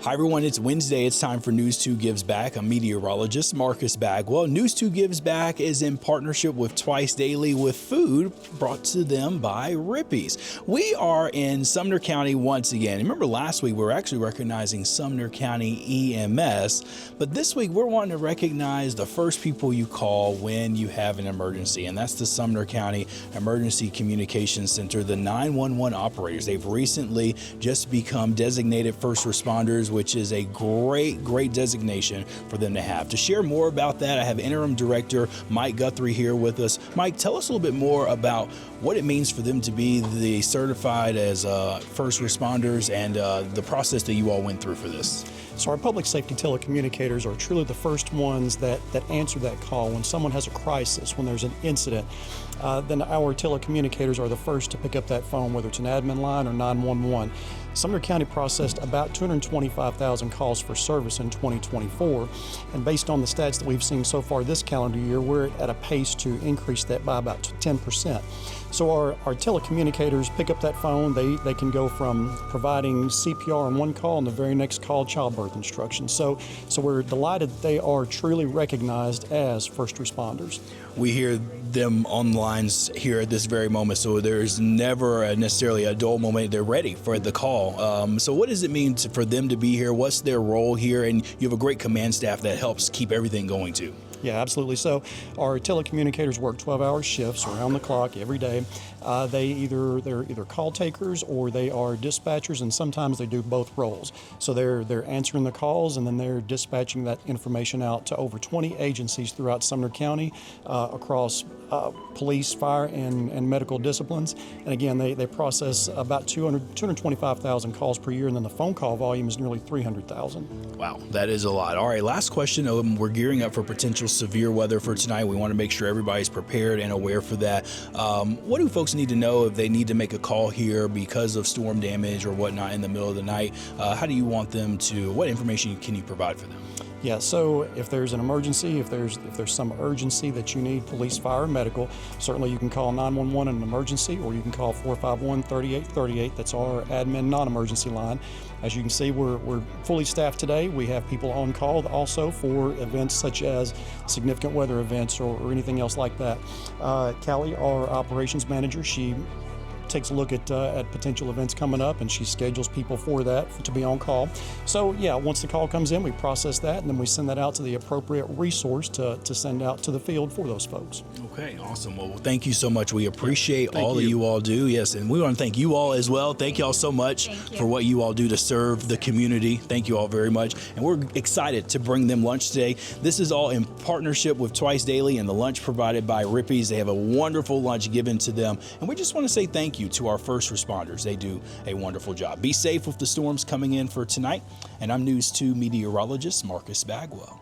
Hi everyone, it's Wednesday. It's time for News 2 Gives Back. I'm meteorologist Marcus Bagwell. News 2 Gives Back is in partnership with Twice Daily with food brought to them by Rippy's. We are in Sumner County once again. Remember last week we were actually recognizing Sumner County EMS, but this week we're wanting to recognize the first people you call when you have an emergency, and that's the Sumner County Emergency Communications Center, the 911 operators. They've recently just become designated first responders, which is a great designation for them to have. To share more about that, I have Interim Director Mike Guthrie here with us. Mike, tell us a little bit more about what it means for them to be the certified as first responders and the process that you all went through for this. So our public safety telecommunicators are truly the first ones that answer that call when someone has a crisis, when there's an incident. Then our telecommunicators are the first to pick up that phone, whether it's an admin line or 911. Sumner County processed about 225,000 calls for service in 2024, and based on the stats that we've seen so far this calendar year, we're at a pace to increase that by about 10%. So our telecommunicators pick up that phone. They can go from providing CPR on one call and the very next call childbirth instructions. So we're delighted that they are truly recognized as first responders. We hear them on lines here at this very moment, so there's never necessarily a dull moment. They're ready for the call. So what does it mean for them to be here? What's their role here? And you have a great command staff that helps keep everything going too. Yeah, absolutely. So our telecommunicators work 12-hour shifts around the clock every day. They're either call takers or they are dispatchers, and sometimes they do both roles. So they're answering the calls and then they're dispatching that information out to over 20 agencies throughout Sumner County across police, fire, and medical disciplines. And again, they process about 225,000 calls per year, and then the phone call volume is nearly 300,000. Wow, that is a lot. All right, last question. We're gearing up for potential severe weather for tonight. We want to make sure everybody's prepared and aware for that. What do folks need to know if they need to make a call here because of storm damage or whatnot in the middle of the night? How do you want them to, what information can you provide for them? Yeah, so if there's an emergency, if there's some urgency that you need police, fire, and medical, certainly you can call 911 in an emergency, or you can call 451-3838. That's our admin non-emergency line. As you can see, we're fully staffed today. We have people on call also for events such as significant weather events or anything else like that. Callie, our operations manager, she takes a look at potential events coming up, and she schedules people for that to be on call. So yeah, once the call comes in, we process that, and then we send that out to the appropriate resource to send out to the field for those folks. Okay, awesome. Well, thank you so much. We appreciate all that you all do. Yes, and we want to thank you all as well. Thank you all so much for what you all do to serve the community. Thank you all very much. And we're excited to bring them lunch today. This is all in partnership with Twice Daily and the lunch provided by Rippy's. They have a wonderful lunch given to them, and we just want to say thank you to our first responders. They do a wonderful job. Be safe with the storms coming in for tonight. And I'm News 2 meteorologist Marcus Bagwell.